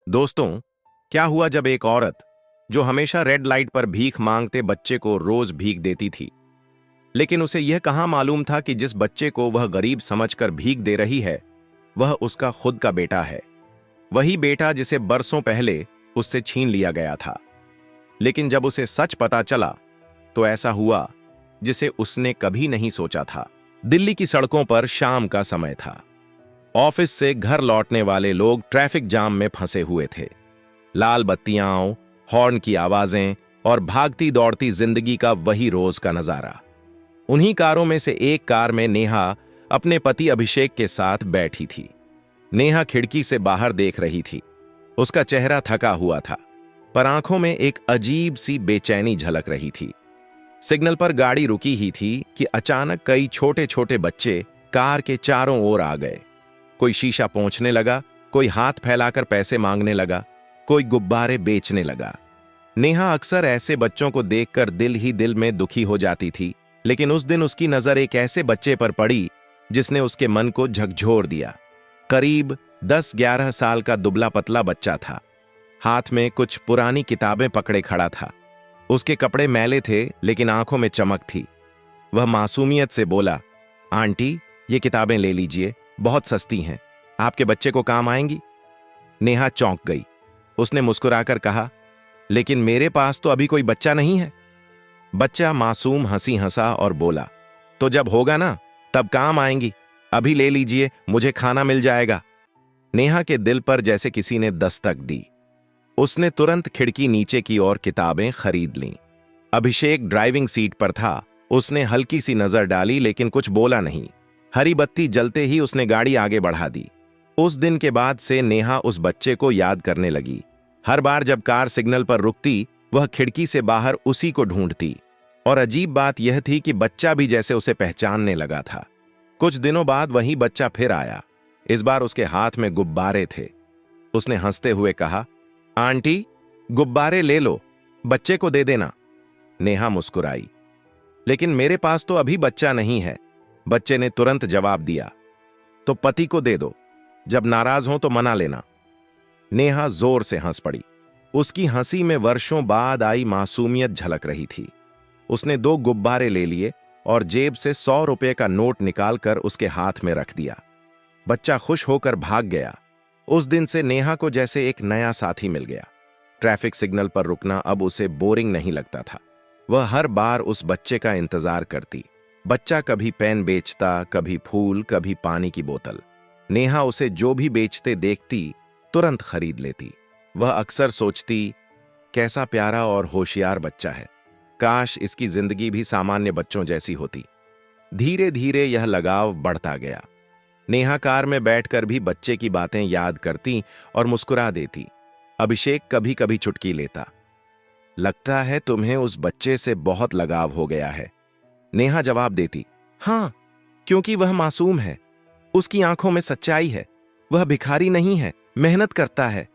दोस्तों, क्या हुआ जब एक औरत जो हमेशा रेड लाइट पर भीख मांगते बच्चे को रोज भीख देती थी, लेकिन उसे यह कहाँ मालूम था कि जिस बच्चे को वह गरीब समझकर भीख दे रही है वह उसका खुद का बेटा है। वही बेटा जिसे बरसों पहले उससे छीन लिया गया था। लेकिन जब उसे सच पता चला तो ऐसा हुआ जिसे उसने कभी नहीं सोचा था। दिल्ली की सड़कों पर शाम का समय था। ऑफिस से घर लौटने वाले लोग ट्रैफिक जाम में फंसे हुए थे। लाल बत्तियां, हॉर्न की आवाजें और भागती दौड़ती जिंदगी का वही रोज का नजारा। उन्हीं कारों में से एक कार में नेहा अपने पति अभिषेक के साथ बैठी थी। नेहा खिड़की से बाहर देख रही थी। उसका चेहरा थका हुआ था, पर आंखों में एक अजीब सी बेचैनी झलक रही थी। सिग्नल पर गाड़ी रुकी ही थी कि अचानक कई छोटे छोटे बच्चे कार के चारों ओर आ गए। कोई शीशा पोंछने लगा, कोई हाथ फैलाकर पैसे मांगने लगा, कोई गुब्बारे बेचने लगा। नेहा अक्सर ऐसे बच्चों को देखकर दिल ही दिल में दुखी हो जाती थी, लेकिन उस दिन उसकी नजर एक ऐसे बच्चे पर पड़ी जिसने उसके मन को झकझोर दिया। करीब 10-11 साल का दुबला पतला बच्चा था। हाथ में कुछ पुरानी किताबें पकड़े खड़ा था। उसके कपड़े मैले थे, लेकिन आंखों में चमक थी। वह मासूमियत से बोला, आंटी, ये किताबें ले लीजिए, बहुत सस्ती हैं, आपके बच्चे को काम आएंगी। नेहा चौंक गई। उसने मुस्कुराकर कहा, लेकिन मेरे पास तो अभी कोई बच्चा नहीं है। बच्चा मासूम हंसी हंसा और बोला, तो जब होगा ना तब काम आएंगी, अभी ले लीजिए, मुझे खाना मिल जाएगा। नेहा के दिल पर जैसे किसी ने दस्तक दी। उसने तुरंत खिड़की नीचे की ओर किताबें खरीद लीं। अभिषेक ड्राइविंग सीट पर था। उसने हल्की सी नजर डाली, लेकिन कुछ बोला नहीं। हरी बत्ती जलते ही उसने गाड़ी आगे बढ़ा दी। उस दिन के बाद से नेहा उस बच्चे को याद करने लगी। हर बार जब कार सिग्नल पर रुकती, वह खिड़की से बाहर उसी को ढूंढती। और अजीब बात यह थी कि बच्चा भी जैसे उसे पहचानने लगा था। कुछ दिनों बाद वही बच्चा फिर आया। इस बार उसके हाथ में गुब्बारे थे। उसने हंसते हुए कहा, आंटी, गुब्बारे ले लो, बच्चे को दे देना। नेहा मुस्कुराई, लेकिन मेरे पास तो अभी बच्चा नहीं है। बच्चे ने तुरंत जवाब दिया, तो पति को दे दो, जब नाराज हो तो मना लेना। नेहा जोर से हंस पड़ी। उसकी हंसी में वर्षों बाद आई मासूमियत झलक रही थी। उसने 2 गुब्बारे ले लिए और जेब से 100 रुपए का नोट निकालकर उसके हाथ में रख दिया। बच्चा खुश होकर भाग गया। उस दिन से नेहा को जैसे एक नया साथी मिल गया। ट्रैफिक सिग्नल पर रुकना अब उसे बोरिंग नहीं लगता था। वह हर बार उस बच्चे का इंतजार करती। बच्चा कभी पेन बेचता, कभी फूल, कभी पानी की बोतल। नेहा उसे जो भी बेचते देखती तुरंत खरीद लेती। वह अक्सर सोचती, कैसा प्यारा और होशियार बच्चा है, काश इसकी जिंदगी भी सामान्य बच्चों जैसी होती। धीरे धीरे यह लगाव बढ़ता गया। नेहा कार में बैठकर भी बच्चे की बातें याद करती और मुस्कुरा देती। अभिषेक कभी कभी चुटकी लेता, लगता है तुम्हें उस बच्चे से बहुत लगाव हो गया है। नेहा जवाब देती, हां, क्योंकि वह मासूम है, उसकी आंखों में सच्चाई है। वह भिखारी नहीं है, मेहनत करता है,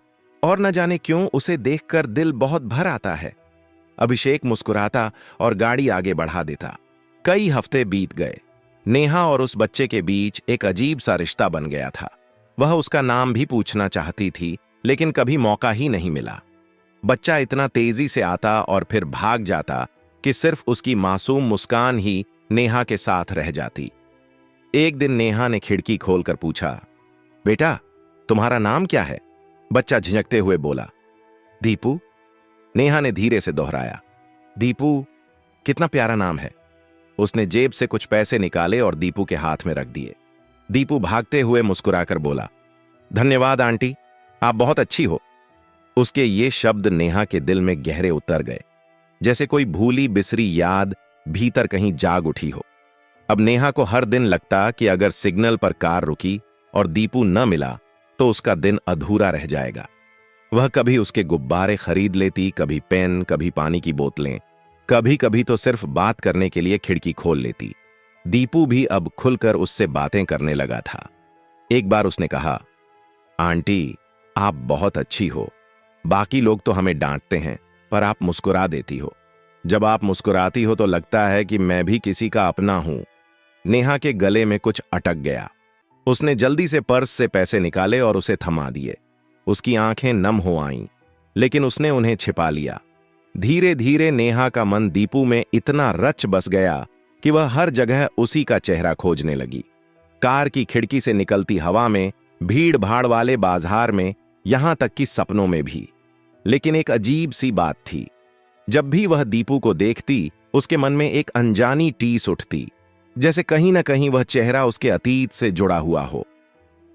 और न जाने क्यों उसे देखकर दिल बहुत भर आता है। अभिषेक मुस्कुराता और गाड़ी आगे बढ़ा देता। कई हफ्ते बीत गए। नेहा और उस बच्चे के बीच एक अजीब सा रिश्ता बन गया था। वह उसका नाम भी पूछना चाहती थी, लेकिन कभी मौका ही नहीं मिला। बच्चा इतना तेजी से आता और फिर भाग जाता कि सिर्फ उसकी मासूम मुस्कान ही नेहा के साथ रह जाती। एक दिन नेहा ने खिड़की खोलकर पूछा, बेटा, तुम्हारा नाम क्या है? बच्चा झिझकते हुए बोला, दीपू। नेहा ने धीरे से दोहराया, दीपू, कितना प्यारा नाम है। उसने जेब से कुछ पैसे निकाले और दीपू के हाथ में रख दिए। दीपू भागते हुए मुस्कुराकर बोला, धन्यवाद आंटी, आप बहुत अच्छी हो। उसके ये शब्द नेहा के दिल में गहरे उतर गए, जैसे कोई भूली बिसरी याद भीतर कहीं जाग उठी हो। अब नेहा को हर दिन लगता कि अगर सिग्नल पर कार रुकी और दीपू न मिला तो उसका दिन अधूरा रह जाएगा। वह कभी उसके गुब्बारे खरीद लेती, कभी पेन, कभी पानी की बोतलें, कभी कभी तो सिर्फ बात करने के लिए खिड़की खोल लेती। दीपू भी अब खुलकर उससे बातें करने लगा था। एक बार उसने कहा, आंटी, आप बहुत अच्छी हो। बाकी लोग तो हमें डांटते हैं, पर आप मुस्कुरा देती हो। जब आप मुस्कुराती हो तो लगता है कि मैं भी किसी का अपना हूं। नेहा के गले में कुछ अटक गया। उसने जल्दी से पर्स से पैसे निकाले और उसे थमा दिए। उसकी आंखें नम हो आईं, लेकिन उसने उन्हें छिपा लिया। धीरे धीरे नेहा का मन दीपू में इतना रच बस गया कि वह हर जगह उसी का चेहरा खोजने लगी। कार की खिड़की से निकलती हवा में, भीड़ भाड़ वाले बाजार में, यहां तक कि सपनों में भी। लेकिन एक अजीब सी बात थी, जब भी वह दीपू को देखती उसके मन में एक अनजानी टीस उठती, जैसे कहीं ना कहीं वह चेहरा उसके अतीत से जुड़ा हुआ हो।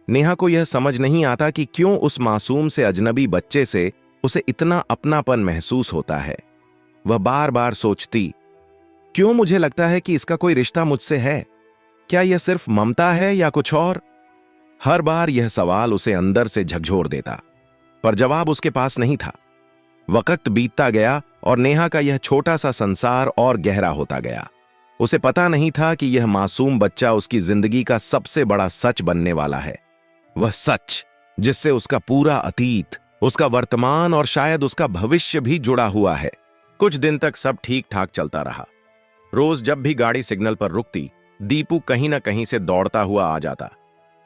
नेहा को यह समझ नहीं आता कि क्यों उस मासूम से अजनबी बच्चे से उसे इतना अपनापन महसूस होता है। वह बार बार सोचती, क्यों मुझे लगता है कि इसका कोई रिश्ता मुझसे है? क्या यह सिर्फ ममता है या कुछ और? हर बार यह सवाल उसे अंदर से झकझोर देता, पर जवाब उसके पास नहीं था। वक्त बीतता गया और नेहा का यह छोटा सा संसार और गहरा होता गया। उसे पता नहीं था कि यह मासूम बच्चा उसकी जिंदगी का सबसे बड़ा सच बनने वाला है। वह सच जिससे उसका पूरा अतीत, उसका वर्तमान और शायद उसका भविष्य भी जुड़ा हुआ है। कुछ दिन तक सब ठीक ठाक चलता रहा। रोज जब भी गाड़ी सिग्नल पर रुकती, दीपू कहीं ना कहीं से दौड़ता हुआ आ जाता।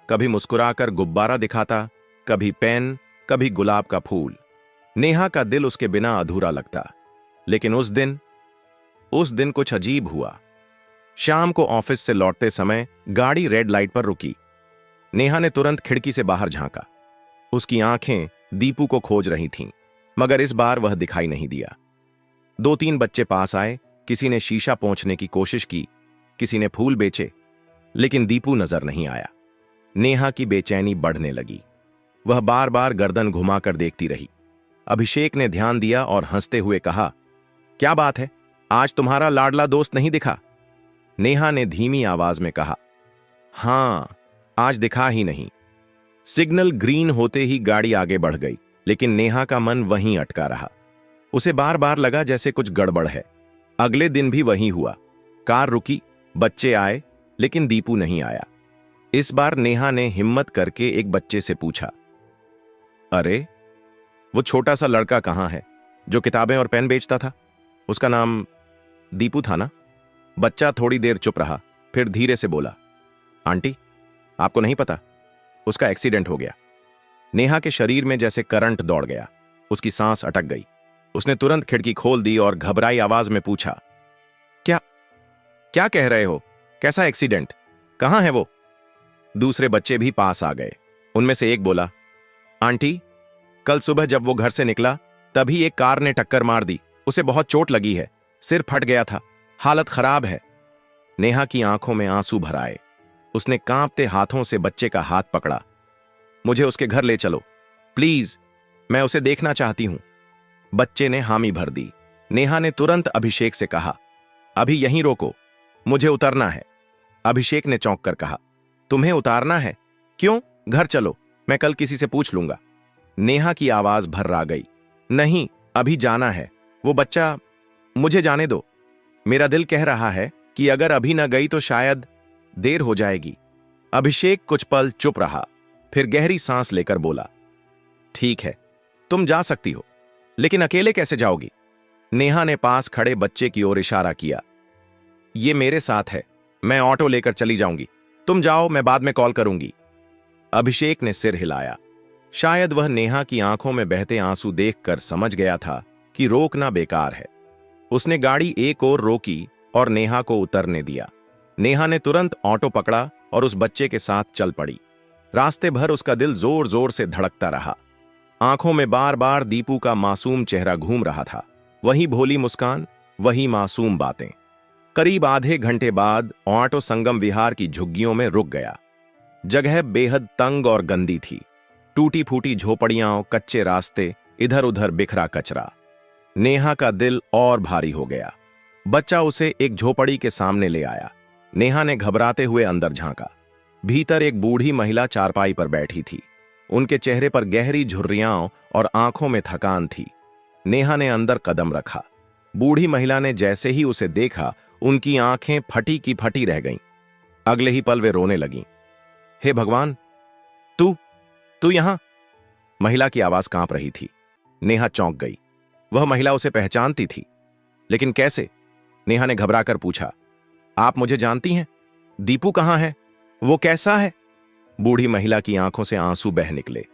कभी मुस्कुराकर गुब्बारा दिखाता, कभी पेन, कभी गुलाब का फूल। नेहा का दिल उसके बिना अधूरा लगता। लेकिन उस दिन कुछ अजीब हुआ। शाम को ऑफिस से लौटते समय गाड़ी रेड लाइट पर रुकी। नेहा ने तुरंत खिड़की से बाहर झांका। उसकी आंखें दीपू को खोज रही थीं, मगर इस बार वह दिखाई नहीं दिया। 2-3 बच्चे पास आए, किसी ने शीशा पोंछने की कोशिश की, किसी ने फूल बेचे, लेकिन दीपू नजर नहीं आया। नेहा की बेचैनी बढ़ने लगी। वह बार बार गर्दन घुमाकर देखती रही। अभिषेक ने ध्यान दिया और हंसते हुए कहा, क्या बात है, आज तुम्हारा लाडला दोस्त नहीं दिखा? नेहा ने धीमी आवाज में कहा, हां, आज दिखा ही नहीं। सिग्नल ग्रीन होते ही गाड़ी आगे बढ़ गई, लेकिन नेहा का मन वहीं अटका रहा। उसे बार बार लगा जैसे कुछ गड़बड़ है। अगले दिन भी वही हुआ। कार रुकी, बच्चे आए, लेकिन दीपू नहीं आया। इस बार नेहा ने हिम्मत करके एक बच्चे से पूछा, अरे, वो छोटा सा लड़का कहां है जो किताबें और पेन बेचता था? उसका नाम दीपू था ना? बच्चा थोड़ी देर चुप रहा, फिर धीरे से बोला, आंटी, आपको नहीं पता? उसका एक्सीडेंट हो गया। नेहा के शरीर में जैसे करंट दौड़ गया। उसकी सांस अटक गई। उसने तुरंत खिड़की खोल दी और घबराई आवाज में पूछा, क्या क्या कह रहे हो? कैसा एक्सीडेंट? कहां है वो? दूसरे बच्चे भी पास आ गए। उनमें से एक बोला, आंटी, कल सुबह जब वो घर से निकला तभी एक कार ने टक्कर मार दी। उसे बहुत चोट लगी है, सिर फट गया था, हालत खराब है। नेहा की आंखों में आंसू भर आए। उसने कांपते हाथों से बच्चे का हाथ पकड़ा। मुझे उसके घर ले चलो प्लीज, मैं उसे देखना चाहती हूं। बच्चे ने हामी भर दी। नेहा ने तुरंत अभिषेक से कहा, अभी यहीं रोको, मुझे उतरना है। अभिषेक ने चौंक कर कहा, तुम्हें उतारना है? क्यों? घर चलो, मैं कल किसी से पूछ लूंगा। नेहा की आवाज भर्रा गई, नहीं, अभी जाना है। वो बच्चा, मुझे जाने दो। मेरा दिल कह रहा है कि अगर अभी न गई तो शायद देर हो जाएगी। अभिषेक कुछ पल चुप रहा, फिर गहरी सांस लेकर बोला, ठीक है, तुम जा सकती हो, लेकिन अकेले कैसे जाओगी? नेहा ने पास खड़े बच्चे की ओर इशारा किया, ये मेरे साथ है, मैं ऑटो लेकर चली जाऊंगी, तुम जाओ, मैं बाद में कॉल करूंगी। अभिषेक ने सिर हिलाया। शायद वह नेहा की आंखों में बहते आंसू देखकर समझ गया था कि रोकना बेकार है। उसने गाड़ी एक और रोकी और नेहा को उतरने दिया। नेहा ने तुरंत ऑटो पकड़ा और उस बच्चे के साथ चल पड़ी। रास्ते भर उसका दिल जोर जोर से धड़कता रहा। आंखों में बार बार दीपू का मासूम चेहरा घूम रहा था। वही भोली मुस्कान, वही मासूम बातें। करीब आधे घंटे बाद ऑटो संगम विहार की झुग्गियों में रुक गया। जगह बेहद तंग और गंदी थी। टूटी फूटी झोपड़ियां, कच्चे रास्ते, इधर उधर बिखरा कचरा। नेहा का दिल और भारी हो गया। बच्चा उसे एक झोपड़ी के सामने ले आया। नेहा ने घबराते हुए अंदर झांका। भीतर एक बूढ़ी महिला चारपाई पर बैठी थी। उनके चेहरे पर गहरी झुर्रियां और आंखों में थकान थी। नेहा ने अंदर कदम रखा। बूढ़ी महिला ने जैसे ही उसे देखा, उनकी आंखें फटी की फटी रह गईं। अगले ही पल वे रोने लगीं। हे भगवान, तू यहां? महिला की आवाज कांप रही थी। नेहा चौंक गई। वह महिला उसे पहचानती थी, लेकिन कैसे? नेहा ने घबराकर पूछा, आप मुझे जानती हैं? दीपू कहां है? वो कैसा है? बूढ़ी महिला की आंखों से आंसू बह निकले।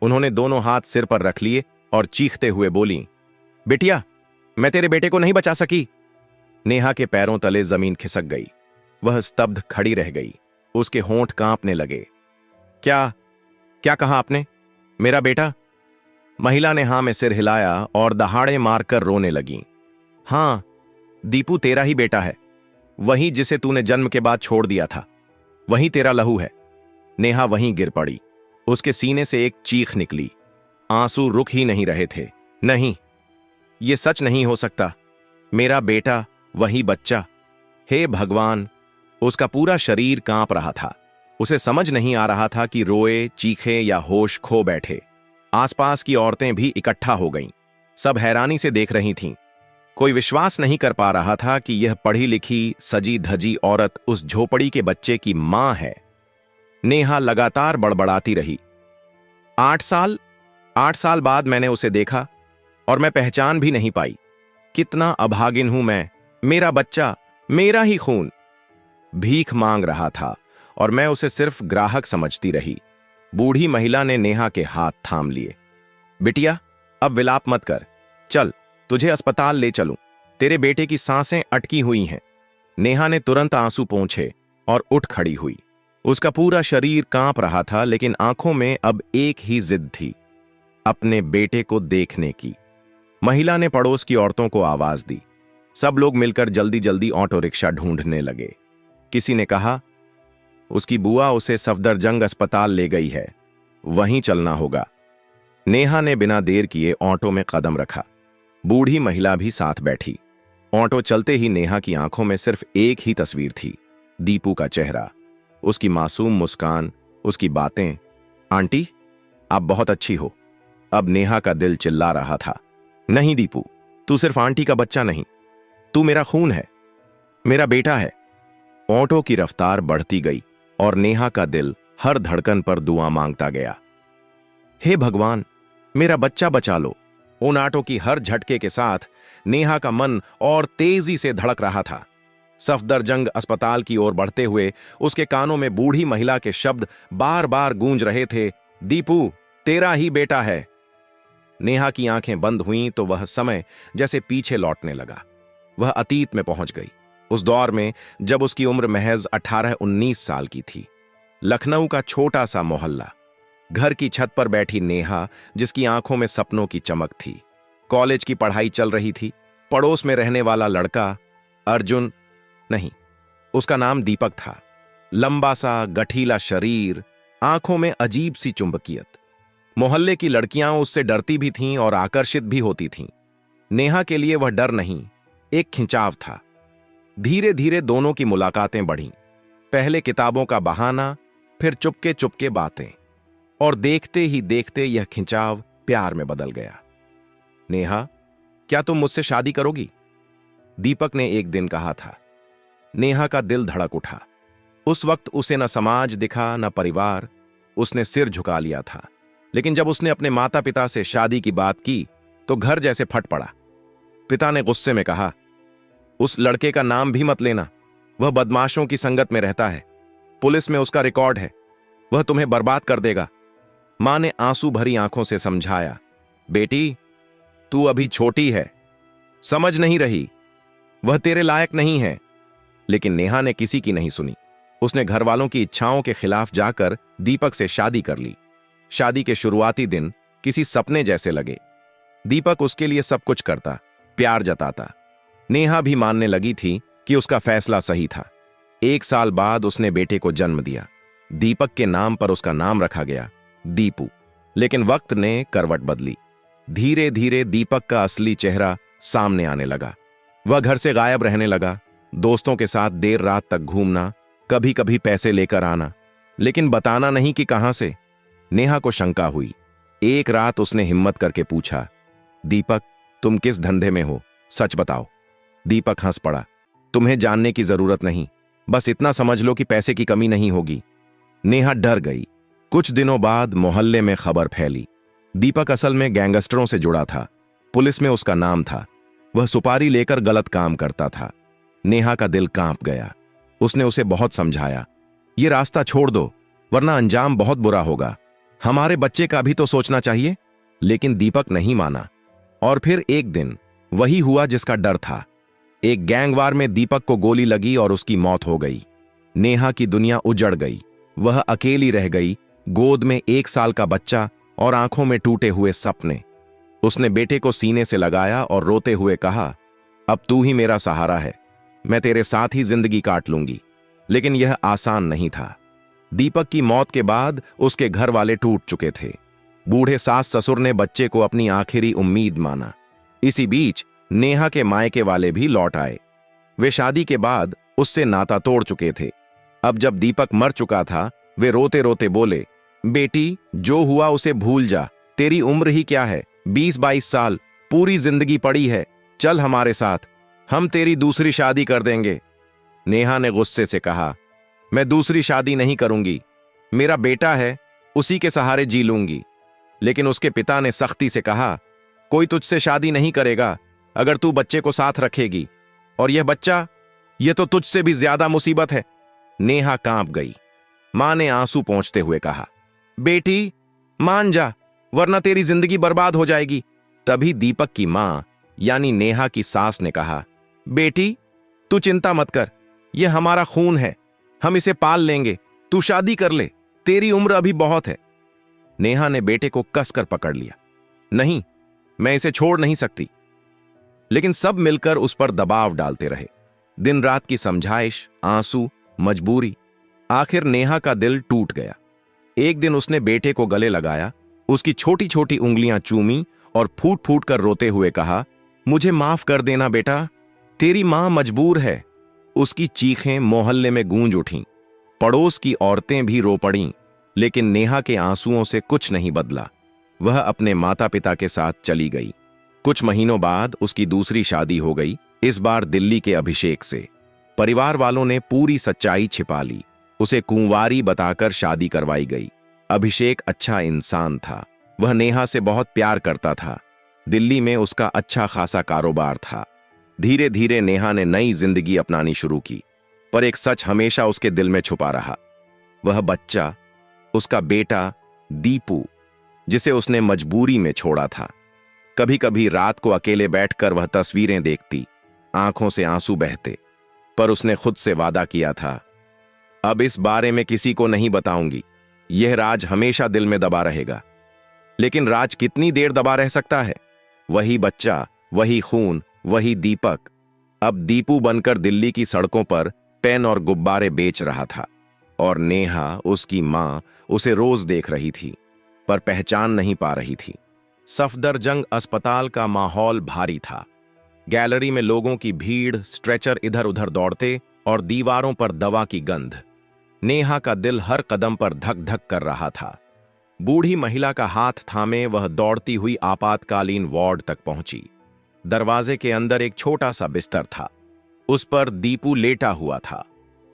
उन्होंने दोनों हाथ सिर पर रख लिए और चीखते हुए बोली, बिटिया, मैं तेरे बेटे को नहीं बचा सकी। नेहा के पैरों तले जमीन खिसक गई। वह स्तब्ध खड़ी रह गई। उसके होंठ कांपने लगे। क्या क्या कहा आपने? मेरा बेटा? महिला ने हां में सिर हिलाया और दहाड़े मारकर रोने लगी। हां, दीपू तेरा ही बेटा है, वही जिसे तूने जन्म के बाद छोड़ दिया था, वही तेरा लहू है। नेहा वहीं गिर पड़ी। उसके सीने से एक चीख निकली। आंसू रुक ही नहीं रहे थे। नहीं, ये सच नहीं हो सकता। मेरा बेटा, वही बच्चा। हे भगवान! उसका पूरा शरीर कांप रहा था। उसे समझ नहीं आ रहा था कि रोए, चीखे या होश खो बैठे। आसपास की औरतें भी इकट्ठा हो गईं। सब हैरानी से देख रही थीं। कोई विश्वास नहीं कर पा रहा था कि यह पढ़ी लिखी, सजी धजी औरत उस झोपड़ी के बच्चे की मां है। नेहा लगातार बड़बड़ाती रही। 8 साल बाद मैंने उसे देखा और मैं पहचान भी नहीं पाई। कितना अभागिन हूं मैं। मेरा बच्चा, मेरा ही खून। भीख मांग रहा था और मैं उसे सिर्फ ग्राहक समझती रही। बूढ़ी महिला ने नेहा के हाथ थाम लिए। बिटिया, अब विलाप मत कर। चल, तुझे अस्पताल ले चलूं। तेरे बेटे की सांसें अटकी हुई हैं। नेहा ने तुरंत आंसू पोंछे और उठ खड़ी हुई। उसका पूरा शरीर कांप रहा था, लेकिन आंखों में अब एक ही जिद थी, अपने बेटे को देखने की। महिला ने पड़ोस की औरतों को आवाज दी। सब लोग मिलकर जल्दी जल्दी ऑटो रिक्शा ढूंढने लगे। किसी ने कहा, उसकी बुआ उसे सफदरजंग अस्पताल ले गई है, वहीं चलना होगा। नेहा ने बिना देर किए ऑटो में कदम रखा। बूढ़ी महिला भी साथ बैठी। ऑटो चलते ही नेहा की आंखों में सिर्फ एक ही तस्वीर थी, दीपू का चेहरा, उसकी मासूम मुस्कान, उसकी बातें। आंटी, आप बहुत अच्छी हो। अब नेहा का दिल चिल्ला रहा था, नहीं दीपू, तू सिर्फ आंटी का बच्चा नहीं, तू मेरा खून है, मेरा बेटा है। ऑटो की रफ्तार बढ़ती गई और नेहा का दिल हर धड़कन पर दुआ मांगता गया। हे भगवान, मेरा बच्चा बचा लो। उन ऑटो की हर झटके के साथ नेहा का मन और तेजी से धड़क रहा था। सफदरजंग अस्पताल की ओर बढ़ते हुए उसके कानों में बूढ़ी महिला के शब्द बार बार गूंज रहे थे, दीपू, तेरा ही बेटा है। नेहा की आंखें बंद हुईं तो वह समय जैसे पीछे लौटने लगा। वह अतीत में पहुंच गई, उस दौर में जब उसकी उम्र महज 18-19 साल की थी। लखनऊ का छोटा सा मोहल्ला। घर की छत पर बैठी नेहा, जिसकी आंखों में सपनों की चमक थी। कॉलेज की पढ़ाई चल रही थी। पड़ोस में रहने वाला लड़का अर्जुन, नहीं, उसका नाम दीपक था। लंबा सा, गठीला शरीर, आंखों में अजीब सी चुंबकियत। मोहल्ले की लड़कियां उससे डरती भी थीं और आकर्षित भी होती थीं। नेहा के लिए वह डर नहीं, एक खिंचाव था। धीरे धीरे दोनों की मुलाकातें बढ़ीं। पहले किताबों का बहाना, फिर चुपके चुपके बातें, और देखते ही देखते यह खिंचाव प्यार में बदल गया। नेहा, क्या तुम मुझसे शादी करोगी? दीपक ने एक दिन कहा था। नेहा का दिल धड़क उठा। उस वक्त उसे न समाज दिखा, न परिवार। उसने सिर झुका लिया था। लेकिन जब उसने अपने माता पिता से शादी की बात की तो घर जैसे फट पड़ा। पिता ने गुस्से में कहा, उस लड़के का नाम भी मत लेना, वह बदमाशों की संगत में रहता है, पुलिस में उसका रिकॉर्ड है, वह तुम्हें बर्बाद कर देगा। मां ने आंसू भरी आंखों से समझाया, बेटी, तू अभी छोटी है, समझ नहीं रही, वह तेरे लायक नहीं है। लेकिन नेहा ने किसी की नहीं सुनी। उसने घर वालों की इच्छाओं के खिलाफ जाकर दीपक से शादी कर ली। शादी के शुरुआती दिन किसी सपने जैसे लगे। दीपक उसके लिए सब कुछ करता, प्यार जताता। नेहा भी मानने लगी थी कि उसका फैसला सही था। 1 साल बाद उसने बेटे को जन्म दिया। दीपक के नाम पर उसका नाम रखा गया, दीपू। लेकिन वक्त ने करवट बदली। धीरे धीरे दीपक का असली चेहरा सामने आने लगा। वह घर से गायब रहने लगा। दोस्तों के साथ देर रात तक घूमना, कभी कभी पैसे लेकर आना, लेकिन बताना नहीं कि कहां से। नेहा को शंका हुई। एक रात उसने हिम्मत करके पूछा, दीपक, तुम किस धंधे में हो, सच बताओ। दीपक हंस पड़ा, तुम्हें जानने की जरूरत नहीं, बस इतना समझ लो कि पैसे की कमी नहीं होगी। नेहा डर गई। कुछ दिनों बाद मोहल्ले में खबर फैली, दीपक असल में गैंगस्टरों से जुड़ा था। पुलिस में उसका नाम था। वह सुपारी लेकर गलत काम करता था। नेहा का दिल कांप गया। उसने उसे बहुत समझाया, ये रास्ता छोड़ दो, वरना अंजाम बहुत बुरा होगा। हमारे बच्चे का भी तो सोचना चाहिए। लेकिन दीपक नहीं माना। और फिर एक दिन वही हुआ जिसका डर था। एक गैंगवार में दीपक को गोली लगी और उसकी मौत हो गई। नेहा की दुनिया उजड़ गई। वह अकेली रह गई, गोद में 1 साल का बच्चा और आंखों में टूटे हुए सपने। उसने बेटे को सीने से लगाया और रोते हुए कहा, अब तू ही मेरा सहारा है, मैं तेरे साथ ही जिंदगी काट लूंगी। लेकिन यह आसान नहीं था। दीपक की मौत के बाद उसके घर वाले टूट चुके थे। बूढ़े सास ससुर ने बच्चे को अपनी आखिरी उम्मीद माना। इसी बीच नेहा के मायके वाले भी लौट आए। वे शादी के बाद उससे नाता तोड़ चुके थे। अब जब दीपक मर चुका था, वे रोते रोते बोले, बेटी, जो हुआ उसे भूल जा। तेरी उम्र ही क्या है, 20-22 साल, पूरी जिंदगी पड़ी है। चल हमारे साथ, हम तेरी दूसरी शादी कर देंगे। नेहा ने गुस्से से कहा, मैं दूसरी शादी नहीं करूंगी। मेरा बेटा है, उसी के सहारे जी लूंगी। लेकिन उसके पिता ने सख्ती से कहा, कोई तुझसे शादी नहीं करेगा अगर तू बच्चे को साथ रखेगी। और यह बच्चा, यह तो तुझसे भी ज्यादा मुसीबत है। नेहा कांप गई। मां ने आंसू पोंछते हुए कहा, बेटी मान जा, वरना तेरी जिंदगी बर्बाद हो जाएगी। तभी दीपक की मां यानी नेहा की सास ने कहा, बेटी तू चिंता मत कर, यह हमारा खून है, हम इसे पाल लेंगे। तू शादी कर ले, तेरी उम्र अभी बहुत है। नेहा ने बेटे को कसकर पकड़ लिया। नहीं, मैं इसे छोड़ नहीं सकती। लेकिन सब मिलकर उस पर दबाव डालते रहे। दिन रात की समझाइश, आंसू, मजबूरी। आखिर नेहा का दिल टूट गया। एक दिन उसने बेटे को गले लगाया, उसकी छोटी छोटी उंगलियां चूमी और फूट फूट कर रोते हुए कहा, मुझे माफ कर देना बेटा, तेरी मां मजबूर है। उसकी चीखें मोहल्ले में गूंज उठीं। पड़ोस की औरतें भी रो पड़ीं। लेकिन नेहा के आंसुओं से कुछ नहीं बदला। वह अपने माता पिता के साथ चली गई। कुछ महीनों बाद उसकी दूसरी शादी हो गई, इस बार दिल्ली के अभिषेक से। परिवार वालों ने पूरी सच्चाई छिपा ली। उसे कुंवारी बताकर शादी करवाई गई। अभिषेक अच्छा इंसान था। वह नेहा से बहुत प्यार करता था। दिल्ली में उसका अच्छा खासा कारोबार था। धीरे धीरे नेहा ने नई जिंदगी अपनानी शुरू की। पर एक सच हमेशा उसके दिल में छुपा रहा। वह बच्चा, उसका बेटा दीपू, जिसे उसने मजबूरी में छोड़ा था। कभी कभी रात को अकेले बैठकर वह तस्वीरें देखती, आंखों से आंसू बहते। पर उसने खुद से वादा किया था, अब इस बारे में किसी को नहीं बताऊंगी। यह राज हमेशा दिल में दबा रहेगा। लेकिन राज कितनी देर दबा रह सकता है? वही बच्चा, वही खून, वही दीपक अब दीपू बनकर दिल्ली की सड़कों पर पेन और गुब्बारे बेच रहा था। और नेहा, उसकी मां, उसे रोज देख रही थी, पर पहचान नहीं पा रही थी। सफदरजंग अस्पताल का माहौल भारी था। गैलरी में लोगों की भीड़, स्ट्रेचर इधर उधर दौड़ते और दीवारों पर दवा की गंध। नेहा का दिल हर कदम पर धक धक कर रहा था। बूढ़ी महिला का हाथ थामे वह दौड़ती हुई आपातकालीन वार्ड तक पहुंची। दरवाजे के अंदर एक छोटा सा बिस्तर था। उस पर दीपू लेटा हुआ था।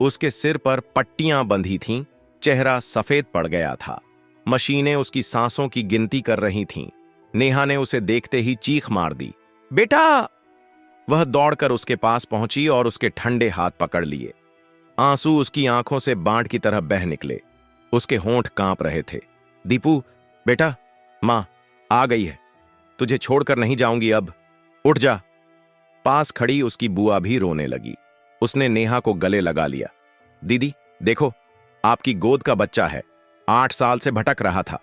उसके सिर पर पट्टियां बंधी थीं, चेहरा सफेद पड़ गया था। मशीनें उसकी सांसों की गिनती कर रही थीं। नेहा ने उसे देखते ही चीख मार दी, बेटा! वह दौड़कर उसके पास पहुंची और उसके ठंडे हाथ पकड़ लिए। आंसू उसकी आंखों से बांट की तरह बह निकले। उसके होंठ कांप रहे थे। दीपू, बेटा, मां आ गई है, तुझे छोड़कर नहीं जाऊंगी अब, उठ जा। पास खड़ी उसकी बुआ भी रोने लगी। उसने नेहा को गले लगा लिया। दीदी देखो, आपकी गोद का बच्चा है, 8 साल से भटक रहा था।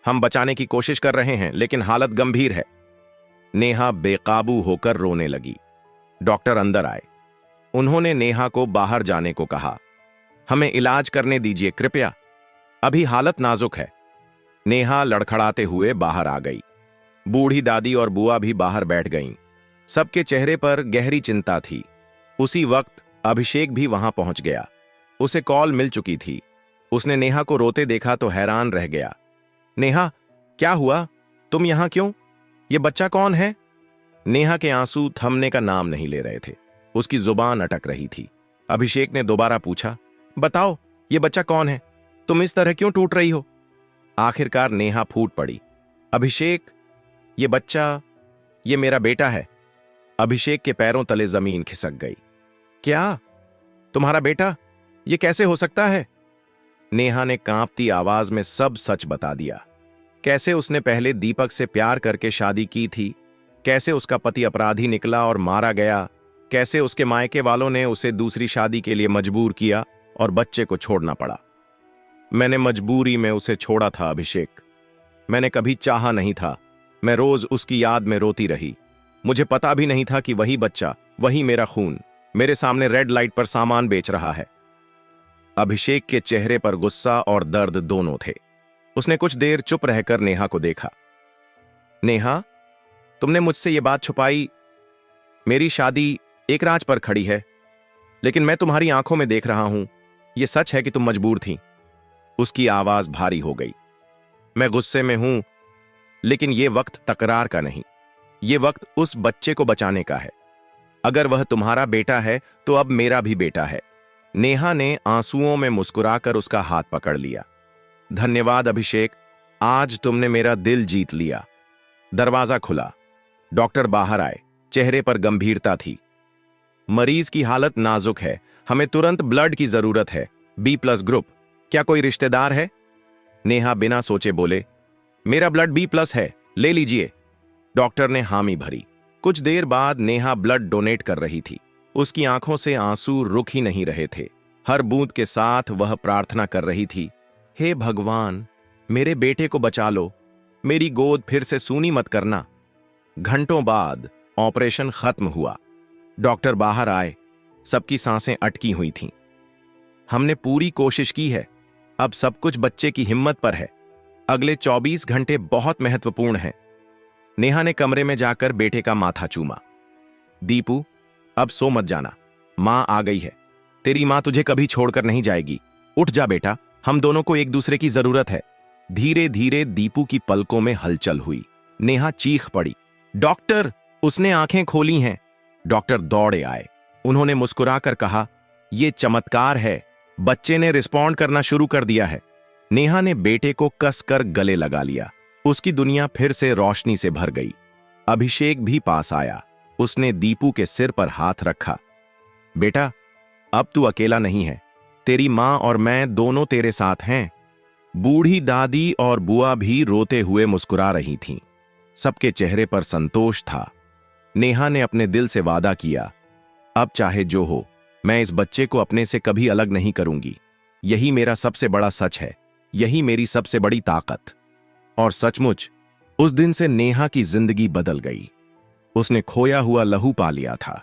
हम बचाने की कोशिश कर रहे हैं, लेकिन हालत गंभीर है। नेहा बेकाबू होकर रोने लगी। डॉक्टर अंदर आए। उन्होंने नेहा को बाहर जाने को कहा। हमें इलाज करने दीजिए कृपया, अभी हालत नाजुक है। नेहा लड़खड़ाते हुए बाहर आ गई। बूढ़ी दादी और बुआ भी बाहर बैठ गईं। सबके चेहरे पर गहरी चिंता थी। उसी वक्त अभिषेक भी वहां पहुंच गया। उसे कॉल मिल चुकी थी। उसने नेहा को रोते देखा तो हैरान रह गया। नेहा, क्या हुआ? तुम यहां क्यों? ये बच्चा कौन है? नेहा के आंसू थमने का नाम नहीं ले रहे थे। उसकी जुबान अटक रही थी। अभिषेक ने दोबारा पूछा, बताओ, ये बच्चा कौन है? तुम इस तरह क्यों टूट रही हो? आखिरकार नेहा फूट पड़ी। अभिषेक, ये बच्चा, ये मेरा बेटा है। अभिषेक के पैरों तले जमीन खिसक गई। क्या? तुम्हारा बेटा? ये कैसे हो सकता है? नेहा ने कांपती आवाज में सब सच बता दिया। कैसे उसने पहले दीपक से प्यार करके शादी की थी, कैसे उसका पति अपराधी निकला और मारा गया, कैसे उसके मायके वालों ने उसे दूसरी शादी के लिए मजबूर किया और बच्चे को छोड़ना पड़ा। मैंने मजबूरी में उसे छोड़ा था अभिषेक। मैंने कभी चाहा नहीं था। मैं रोज उसकी याद में रोती रही। मुझे पता भी नहीं था कि वही बच्चा, वही मेरा खून, मेरे सामने रेड लाइट पर सामान बेच रहा है। अभिषेक के चेहरे पर गुस्सा और दर्द दोनों थे। उसने कुछ देर चुप रहकर नेहा को देखा। नेहा, तुमने मुझसे यह बात छुपाई। मेरी शादी एक राज पर खड़ी है, लेकिन मैं तुम्हारी आंखों में देख रहा हूं, यह सच है कि तुम मजबूर थी। उसकी आवाज भारी हो गई। मैं गुस्से में हूं, लेकिन यह वक्त तकरार का नहीं, यह वक्त उस बच्चे को बचाने का है। अगर वह तुम्हारा बेटा है तो अब मेरा भी बेटा है। नेहा ने आंसुओं में मुस्कुराकर उसका हाथ पकड़ लिया। धन्यवाद अभिषेक, आज तुमने मेरा दिल जीत लिया। दरवाजा खुला। डॉक्टर बाहर आए। चेहरे पर गंभीरता थी। मरीज की हालत नाजुक है, हमें तुरंत ब्लड की जरूरत है, B+ ग्रुप। क्या कोई रिश्तेदार है? नेहा बिना सोचे बोले, मेरा ब्लड B+ है, ले लीजिए। डॉक्टर ने हामी भरी। कुछ देर बाद नेहा ब्लड डोनेट कर रही थी। उसकी आंखों से आंसू रुक ही नहीं रहे थे। हर बूंद के साथ वह प्रार्थना कर रही थी, हे भगवान, मेरे बेटे को बचा लो, मेरी गोद फिर से सूनी मत करना। घंटों बाद ऑपरेशन खत्म हुआ। डॉक्टर बाहर आए। सबकी सांसें अटकी हुई थीं। हमने पूरी कोशिश की है, अब सब कुछ बच्चे की हिम्मत पर है। अगले 24 घंटे बहुत महत्वपूर्ण हैं। नेहा ने कमरे में जाकर बेटे का माथा चूमा। दीपू, अब सो मत जाना, मां आ गई है। तेरी मां तुझे कभी छोड़कर नहीं जाएगी। उठ जा बेटा, हम दोनों को एक दूसरे की जरूरत है। धीरे धीरे दीपू की पलकों में हलचल हुई। नेहा चीख पड़ी, डॉक्टर! उसने आंखें खोली हैं। डॉक्टर दौड़े आए। उन्होंने मुस्कुराकर कहा, यह चमत्कार है, बच्चे ने रिस्पॉन्ड करना शुरू कर दिया है। नेहा ने बेटे को कसकर गले लगा लिया। उसकी दुनिया फिर से रोशनी से भर गई। अभिषेक भी पास आया। उसने दीपू के सिर पर हाथ रखा। बेटा, अब तू अकेला नहीं है, तेरी मां और मैं दोनों तेरे साथ हैं। बूढ़ी दादी और बुआ भी रोते हुए मुस्कुरा रही थीं। सबके चेहरे पर संतोष था। नेहा ने अपने दिल से वादा किया, अब चाहे जो हो, मैं इस बच्चे को अपने से कभी अलग नहीं करूंगी। यही मेरा सबसे बड़ा सच है, यही मेरी सबसे बड़ी ताकत। और सचमुच उस दिन से नेहा की जिंदगी बदल गई। उसने खोया हुआ लहू पा लिया था।